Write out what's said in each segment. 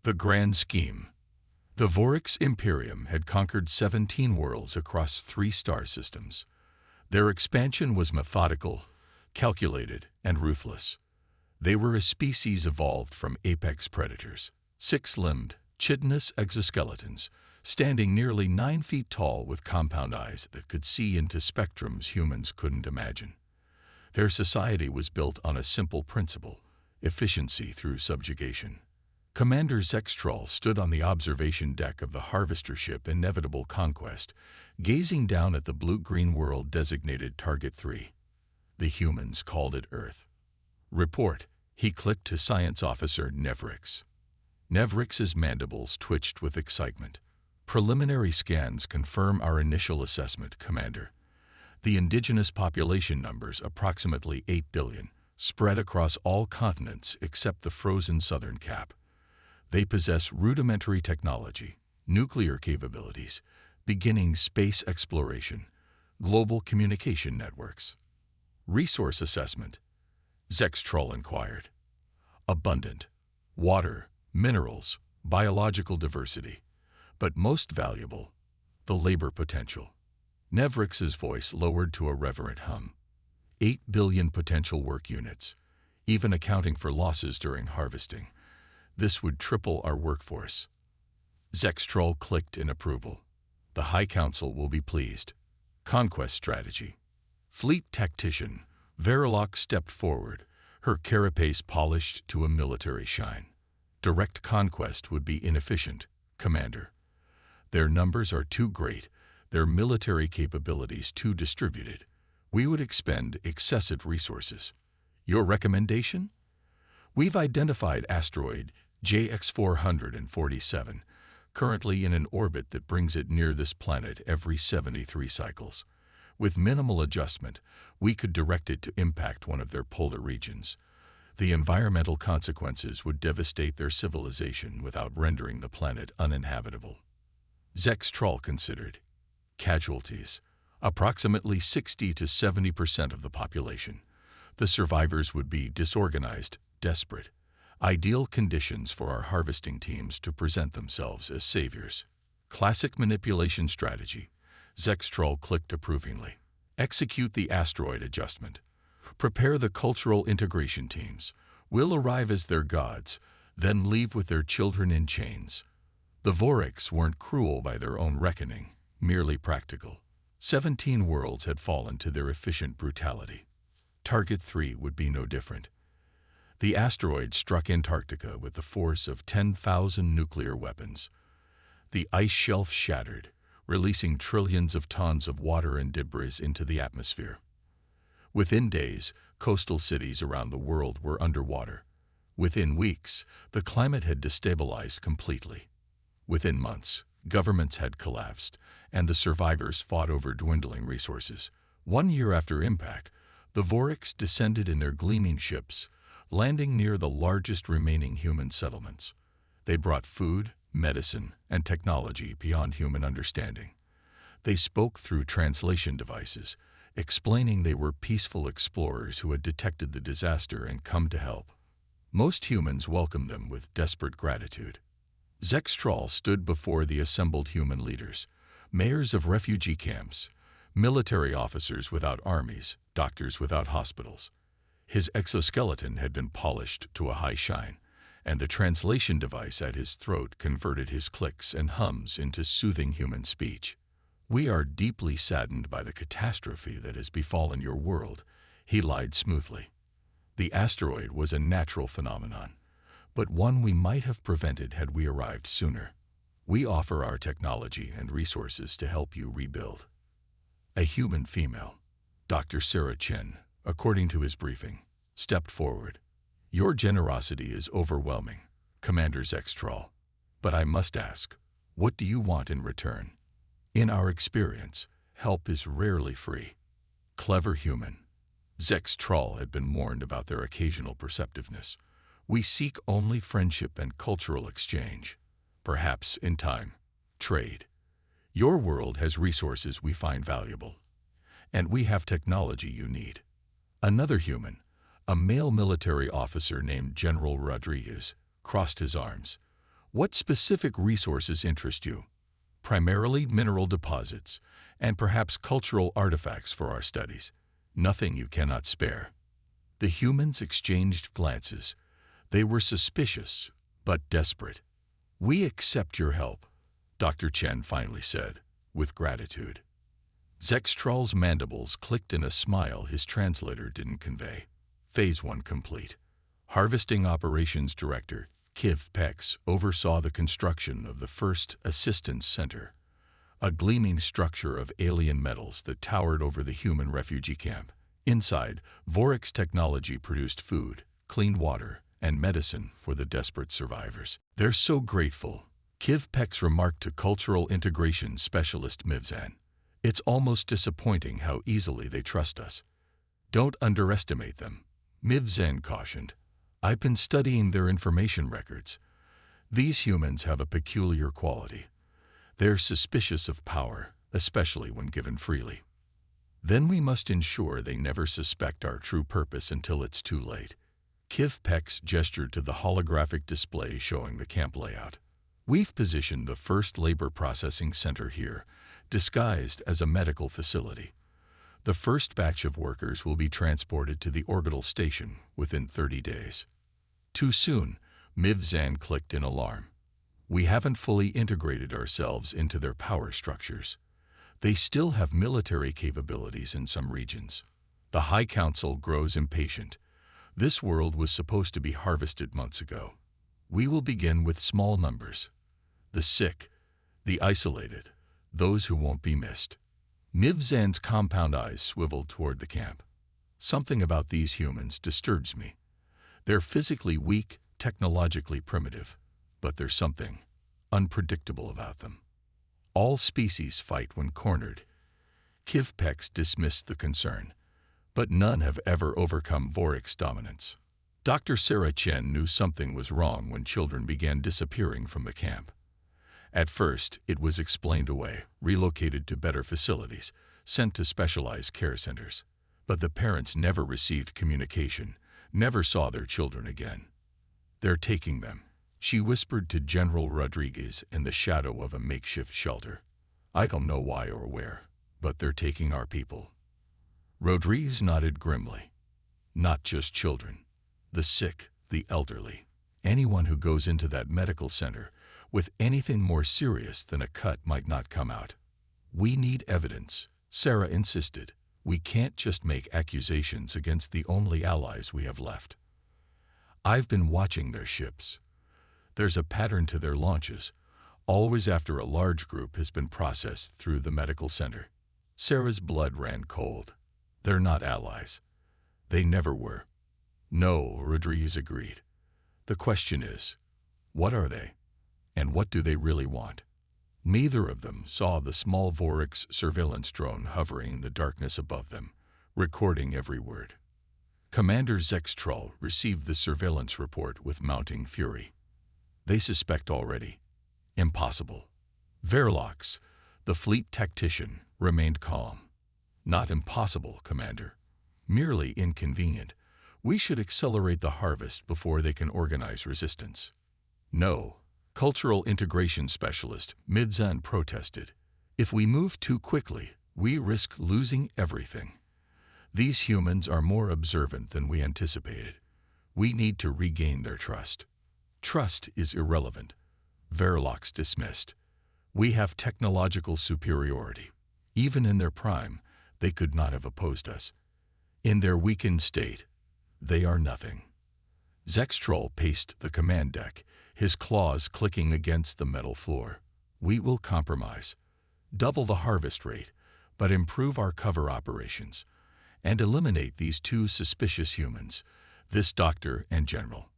The Grand Scheme. The Vorix Imperium had conquered 17 worlds across 3 star systems. Their expansion was methodical, calculated, and ruthless. They were a species evolved from apex predators, 6-limbed, chitinous exoskeletons, standing nearly 9 feet tall with compound eyes that could see into spectrums humans couldn't imagine. Their society was built on a simple principle: efficiency through subjugation. Commander Zextrol stood on the observation deck of the harvester ship Inevitable Conquest, gazing down at the blue-green world designated Target 3. The humans called it Earth. "Report," he clicked to Science Officer Nevrix. Nevrix's mandibles twitched with excitement. "Preliminary scans confirm our initial assessment, Commander. The indigenous population numbers approximately 8 billion, spread across all continents except the frozen southern cap. They possess rudimentary technology, nuclear capabilities, beginning space exploration, global communication networks." "Resource assessment?" Zextrol inquired. "Abundant. Water, minerals, biological diversity. But most valuable, the labor potential." Nevrix's voice lowered to a reverent hum. 8 billion potential work units, even accounting for losses during harvesting. This would triple our workforce. Zextrol clicked in approval. "The High Council will be pleased." Conquest strategy. Fleet tactician Verilok stepped forward, her carapace polished to a military shine. "Direct conquest would be inefficient, Commander. Their numbers are too great, their military capabilities too distributed. We would expend excessive resources. Your recommendation?" "We've identified asteroid JX447, currently in an orbit that brings it near this planet every 73 cycles. With minimal adjustment, we could direct it to impact one of their polar regions. The environmental consequences would devastate their civilization without rendering the planet uninhabitable." Zextrol considered. "Casualties: approximately 60 to 70% of the population. The survivors would be disorganized, desperate. Ideal conditions for our harvesting teams to present themselves as saviors." Classic manipulation strategy. Zextrol clicked approvingly. "Execute the asteroid adjustment. Prepare the cultural integration teams. We'll arrive as their gods, then leave with their children in chains." The Vorix weren't cruel by their own reckoning, merely practical. 17 worlds had fallen to their efficient brutality. Target 3 would be no different. The asteroid struck Antarctica with the force of 10,000 nuclear weapons. The ice shelf shattered, releasing trillions of tons of water and debris into the atmosphere. Within days, coastal cities around the world were underwater. Within weeks, the climate had destabilized completely. Within months, governments had collapsed, and the survivors fought over dwindling resources. 1 year after impact, the Vorix descended in their gleaming ships, landing near the largest remaining human settlements. They brought food, medicine, and technology beyond human understanding. They spoke through translation devices, explaining they were peaceful explorers who had detected the disaster and come to help. Most humans welcomed them with desperate gratitude. Zextrol stood before the assembled human leaders, mayors of refugee camps, military officers without armies, doctors without hospitals. His exoskeleton had been polished to a high shine, and the translation device at his throat converted his clicks and hums into soothing human speech. "We are deeply saddened by the catastrophe that has befallen your world," he lied smoothly. "The asteroid was a natural phenomenon, but one we might have prevented had we arrived sooner. We offer our technology and resources to help you rebuild." A human female, Dr. Sarah Chen, according to his briefing, stepped forward. "Your generosity is overwhelming, Commander Zextrol. But I must ask, what do you want in return? In our experience, help is rarely free." Clever human. Zextrol had been warned about their occasional perceptiveness. "We seek only friendship and cultural exchange. Perhaps, in time, trade. Your world has resources we find valuable, and we have technology you need." Another human, a male military officer named General Rodriguez, crossed his arms. What specific resources interest you? Primarily mineral deposits, and perhaps cultural artifacts for our studies. Nothing you cannot spare. The humans exchanged glances. They were suspicious, but desperate. We accept your help, Dr. Chen finally said, with gratitude. Zextral's mandibles clicked in a smile his translator didn't convey. Phase 1 complete. Harvesting Operations Director Kiv Pex oversaw the construction of the first Assistance Center, a gleaming structure of alien metals that towered over the human refugee camp. Inside, Vorix technology produced food, clean water, and medicine for the desperate survivors. "They're so grateful," Kiv Pex remarked to Cultural Integration Specialist Mivzan. "It's almost disappointing how easily they trust us." "Don't underestimate them," Mivzan cautioned. "I've been studying their information records. These humans have a peculiar quality. They're suspicious of power, especially when given freely. Then we must ensure they never suspect our true purpose until it's too late." Kiv Pex gestured to the holographic display showing the camp layout. "We've positioned the first labor processing center here, disguised as a medical facility. The first batch of workers will be transported to the orbital station within 30 days. Too soon, Mivzan clicked in alarm. We haven't fully integrated ourselves into their power structures. They still have military capabilities in some regions. The High Council grows impatient. This world was supposed to be harvested months ago. We will begin with small numbers. The sick, the isolated, those who won't be missed." Mivzan's compound eyes swiveled toward the camp. "Something about these humans disturbs me. They're physically weak, technologically primitive, but there's something unpredictable about them. All species fight when cornered." Kiv Pex dismissed the concern, but none have ever overcome Vorix dominance. Dr. Sarah Chen knew something was wrong when children began disappearing from the camp. At first, it was explained away, relocated to better facilities, sent to specialized care centers. But the parents never received communication, never saw their children again. "They're taking them," she whispered to General Rodriguez in the shadow of a makeshift shelter. "I don't know why or where, but they're taking our people." Rodriguez nodded grimly. "Not just children. The sick, the elderly. Anyone who goes into that medical center with anything more serious than a cut might not come out." "We need evidence," Sarah insisted. "We can't just make accusations against the only allies we have left." "I've been watching their ships. There's a pattern to their launches, always after a large group has been processed through the medical center." Sarah's blood ran cold. "They're not allies. They never were." "No," Rodriguez agreed. "The question is, what are they? And what do they really want?" Neither of them saw the small Vorix surveillance drone hovering in the darkness above them, recording every word. Commander Zextral received the surveillance report with mounting fury. "They suspect already. Impossible." Verlox, the fleet tactician, remained calm. "Not impossible, Commander. Merely inconvenient. We should accelerate the harvest before they can organize resistance." "No," Cultural Integration Specialist Mivzan protested. "If we move too quickly, we risk losing everything. These humans are more observant than we anticipated. We need to regain their trust." "Trust is irrelevant," Verlox dismissed. "We have technological superiority. Even in their prime, they could not have opposed us. In their weakened state, they are nothing." Zextrol paced the command deck, his claws clicking against the metal floor. "We will compromise. Double the harvest rate, but improve our cover operations, and eliminate these two suspicious humans, this doctor and general."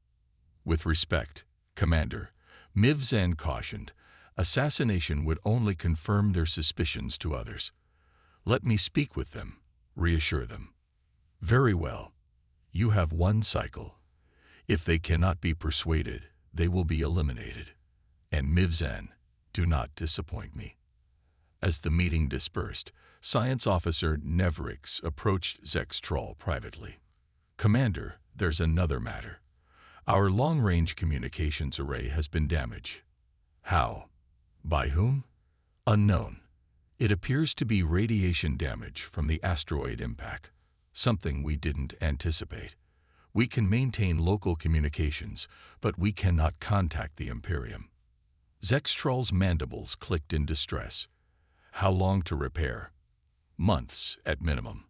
"With respect, Commander," Mivzan cautioned, "assassination would only confirm their suspicions to others. Let me speak with them, reassure them." "Very well. You have one cycle. If they cannot be persuaded, they will be eliminated. And Mivzan, do not disappoint me." As the meeting dispersed, Science Officer Nevrix approached Zextrol privately. "Commander, there's another matter. Our long-range communications array has been damaged. How? By whom? Unknown. It appears to be radiation damage from the asteroid impact, something we didn't anticipate. We can maintain local communications, but we cannot contact the Imperium. Zextrol's mandibles clicked in distress. How long to repair? Months at minimum.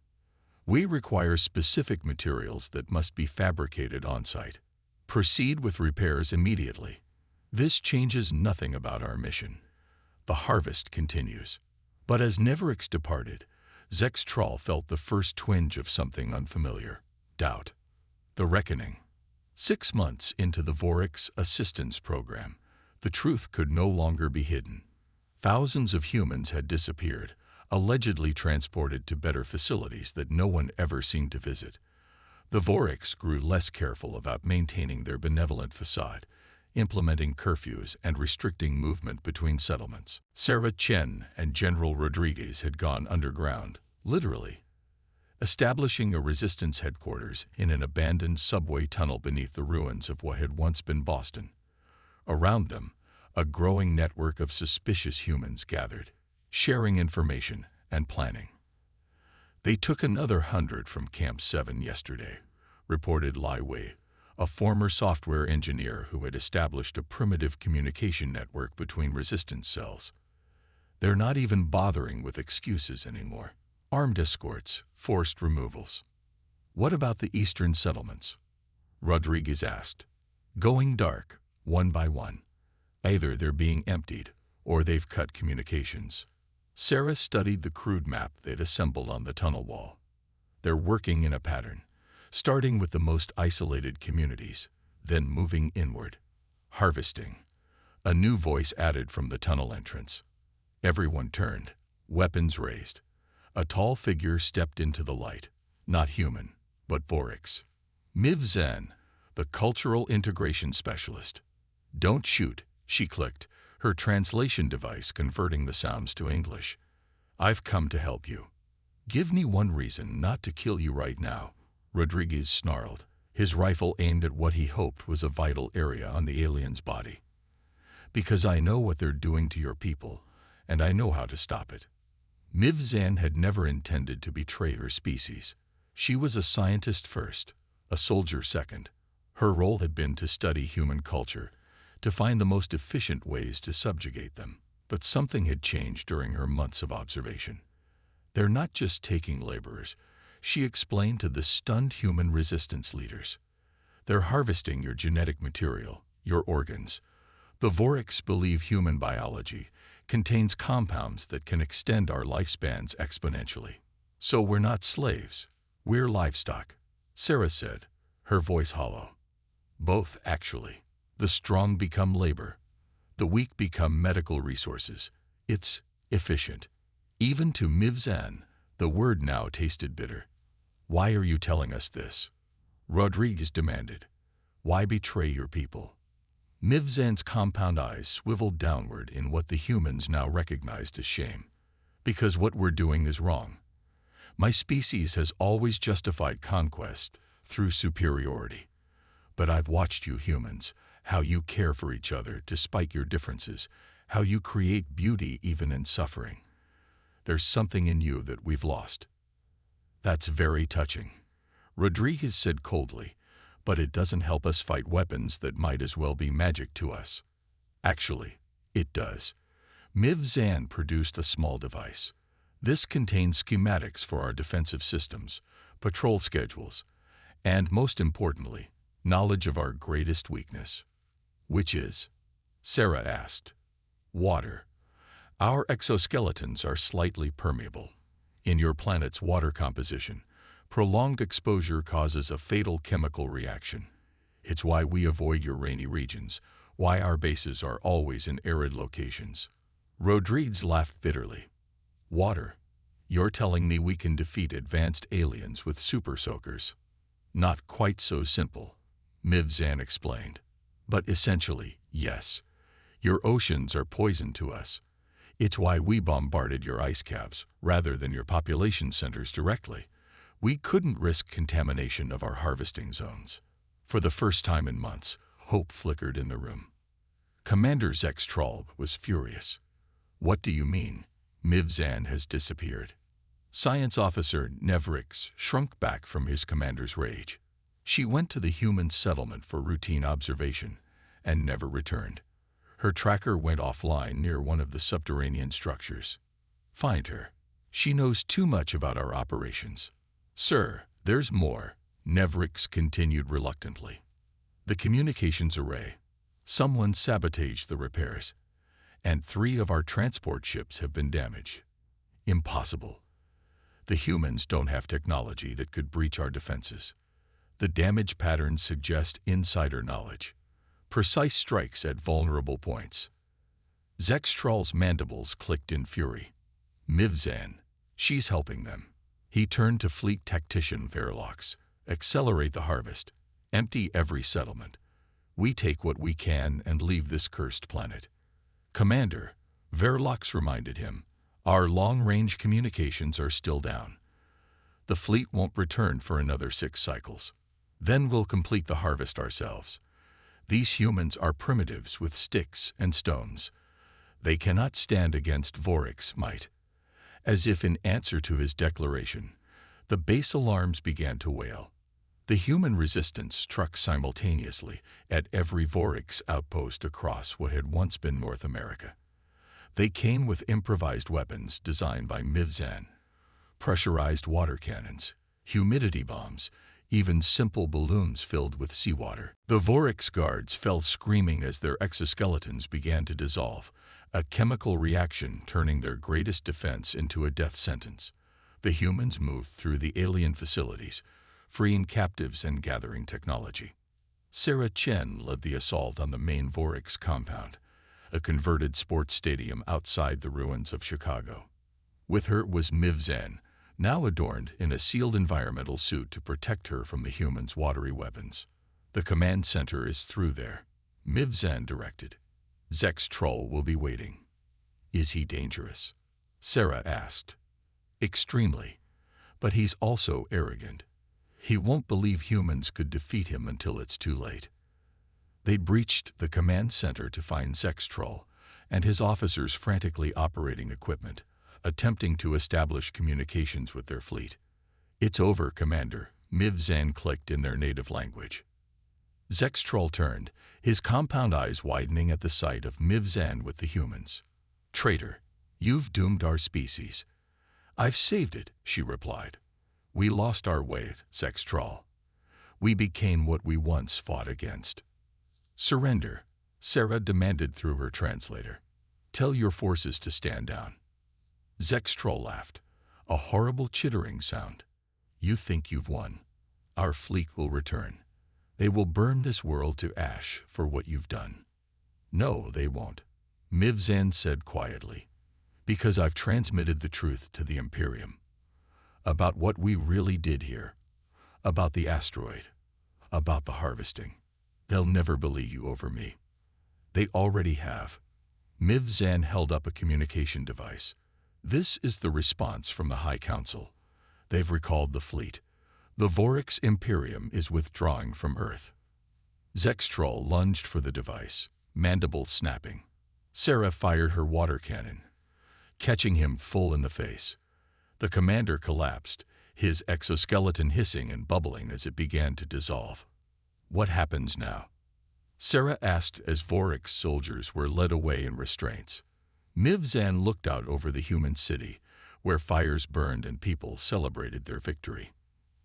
We require specific materials that must be fabricated on-site. Proceed with repairs immediately. This changes nothing about our mission. The harvest continues. But as Neverix departed, Zextrol felt the first twinge of something unfamiliar. Doubt. The reckoning. 6 months into the Vorix assistance program, the truth could no longer be hidden. Thousands of humans had disappeared, allegedly transported to better facilities that no one ever seemed to visit. The Vorix grew less careful about maintaining their benevolent facade, implementing curfews and restricting movement between settlements. Sarah Chen and General Rodriguez had gone underground, literally, establishing a resistance headquarters in an abandoned subway tunnel beneath the ruins of what had once been Boston. Around them, a growing network of suspicious humans gathered, sharing information and planning. They took another 100 from Camp 7 yesterday, reported Lai Wei, a former software engineer who had established a primitive communication network between resistance cells. They're not even bothering with excuses anymore. Armed escorts, forced removals. What about the eastern settlements? Rodriguez asked. Going dark, one by one. Either they're being emptied, or they've cut communications. Sarah studied the crude map they'd assembled on the tunnel wall. They're working in a pattern, starting with the most isolated communities, then moving inward. Harvesting. A new voice added from the tunnel entrance. Everyone turned, weapons raised. A tall figure stepped into the light, not human, but Vorix. Miv Zen, the cultural integration specialist. Don't shoot, she clicked, her translation device converting the sounds to English. I've come to help you. Give me one reason not to kill you right now, Rodriguez snarled, his rifle aimed at what he hoped was a vital area on the alien's body. Because I know what they're doing to your people, and I know how to stop it. Miv Zan had never intended to betray her species. She was a scientist first, a soldier second. Her role had been to study human culture, to find the most efficient ways to subjugate them. But something had changed during her months of observation. They're not just taking laborers, she explained to the stunned human resistance leaders. They're harvesting your genetic material, your organs. The Vorix believe human biology contains compounds that can extend our lifespans exponentially. So we're not slaves, we're livestock, Sarah said, her voice hollow. Both, actually. The strong become labor. The weak become medical resources. It's efficient. Even to Miv Zan, the word now tasted bitter. Why are you telling us this? Rodriguez demanded. Why betray your people? Miv Zan's compound eyes swiveled downward in what the humans now recognized as shame. Because what we're doing is wrong. My species has always justified conquest through superiority. But I've watched you humans, how you care for each other despite your differences, how you create beauty even in suffering. There's something in you that we've lost. That's very touching, Rodriguez said coldly, but it doesn't help us fight weapons that might as well be magic to us. Actually, it does. Miv Zan produced a small device. This contains schematics for our defensive systems, patrol schedules, and most importantly, knowledge of our greatest weakness. Which is? Sarah asked. Water. Our exoskeletons are slightly permeable. In your planet's water composition, prolonged exposure causes a fatal chemical reaction. It's why we avoid your rainy regions, why our bases are always in arid locations. Rodriguez laughed bitterly. Water. You're telling me we can defeat advanced aliens with super soakers? Not quite so simple, Miv Zan explained. But essentially, yes. Your oceans are poison to us. It's why we bombarded your ice caps rather than your population centers directly. We couldn't risk contamination of our harvesting zones. For the first time in months, hope flickered in the room. Commander Zextrol was furious. What do you mean? Mivzan has disappeared. Science Officer Nevrix shrunk back from his commander's rage. She went to the human settlement for routine observation and never returned. Her tracker went offline near one of the subterranean structures. Find her. She knows too much about our operations. Sir, there's more, Nevrix continued reluctantly. The communications array. Someone sabotaged the repairs, and 3 of our transport ships have been damaged. Impossible. The humans don't have technology that could breach our defenses. The damage patterns suggest insider knowledge. Precise strikes at vulnerable points. Zextrol's mandibles clicked in fury. Mivzan, she's helping them. He turned to fleet tactician Verlox. Accelerate the harvest. Empty every settlement. We take what we can and leave this cursed planet. Commander, Verlox reminded him, our long-range communications are still down. The fleet won't return for another 6 cycles. Then we'll complete the harvest ourselves. These humans are primitives with sticks and stones. They cannot stand against Voric's might. As if in answer to his declaration, the base alarms began to wail. The human resistance struck simultaneously at every Voric's outpost across what had once been North America. They came with improvised weapons designed by Mivzan, pressurized water cannons, humidity bombs, even simple balloons filled with seawater. The Voric's guards fell screaming as their exoskeletons began to dissolve, a chemical reaction turning their greatest defense into a death sentence. The humans moved through the alien facilities, freeing captives and gathering technology. Sarah Chen led the assault on the main Voric's compound, a converted sports stadium outside the ruins of Chicago. With her was Mivzan, now adorned in a sealed environmental suit to protect her from the humans' watery weapons. The command center is through there, Mivzan directed. Zextrol will be waiting. Is he dangerous? Sarah asked. Extremely, but he's also arrogant. He won't believe humans could defeat him until it's too late. They breached the command center to find Zextrol and his officers frantically operating equipment, attempting to establish communications with their fleet. It's over, Commander, Mivzan clicked in their native language. Zextrol turned, his compound eyes widening at the sight of Mivzan with the humans. Traitor, you've doomed our species. I've saved it, she replied. We lost our way, Zextrol. We became what we once fought against. Surrender, Sarah demanded through her translator. Tell your forces to stand down. Zextrol laughed, a horrible chittering sound. You think you've won. Our fleet will return. They will burn this world to ash for what you've done. No, they won't, Mivzan said quietly, because I've transmitted the truth to the Imperium. About what we really did here. About the asteroid. About the harvesting. They'll never believe you over me. They already have. Mivzan held up a communication device. This is the response from the High Council. They've recalled the fleet. The Voric's Imperium is withdrawing from Earth. Zextrol lunged for the device, mandibles snapping. Sarah fired her water cannon, catching him full in the face. The commander collapsed, his exoskeleton hissing and bubbling as it began to dissolve. What happens now? Sarah asked as Voric's soldiers were led away in restraints. Mivzan looked out over the human city, where fires burned and people celebrated their victory.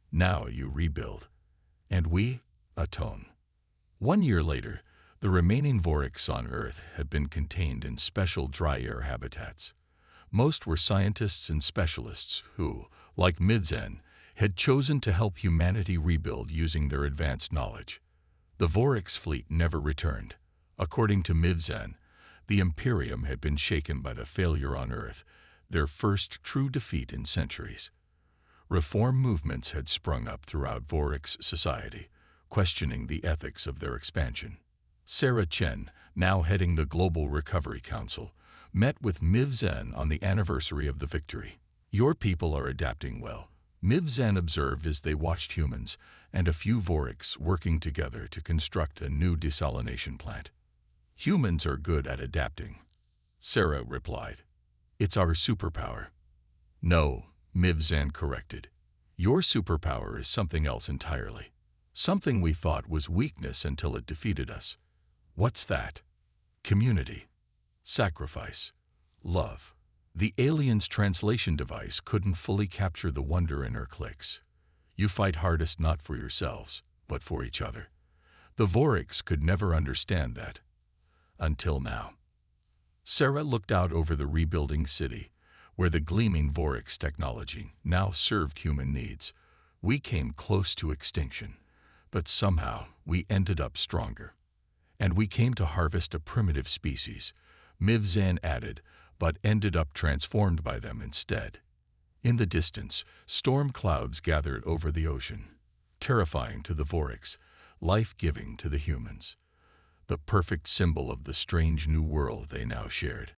Now you rebuild. And we atone. 1 year later, the remaining Voric's on Earth had been contained in special dry air habitats. Most were scientists and specialists who, like Mivzan, had chosen to help humanity rebuild using their advanced knowledge. The Voric's fleet never returned. According to Mivzan, the Imperium had been shaken by the failure on Earth, their first true defeat in centuries. Reform movements had sprung up throughout Voric's society, questioning the ethics of their expansion. Sarah Chen, now heading the Global Recovery Council, met with Mivzan on the anniversary of the victory. Your people are adapting well, Mivzan observed as they watched humans and a few Voric's working together to construct a new desalination plant. Humans are good at adapting, Sarah replied. It's our superpower. No, Mivzan corrected. Your superpower is something else entirely. Something we thought was weakness until it defeated us. What's that? Community. Sacrifice. Love. The alien's translation device couldn't fully capture the wonder in her clicks. You fight hardest not for yourselves, but for each other. The Vorix could never understand that. Until now. Sarah looked out over the rebuilding city, where the gleaming Vorix technology now served human needs. We came close to extinction, but somehow we ended up stronger. And we came to harvest a primitive species, Mivzan added, but ended up transformed by them instead. In the distance, storm clouds gathered over the ocean, terrifying to the Vorix, life-giving to the humans. The perfect symbol of the strange new world they now shared.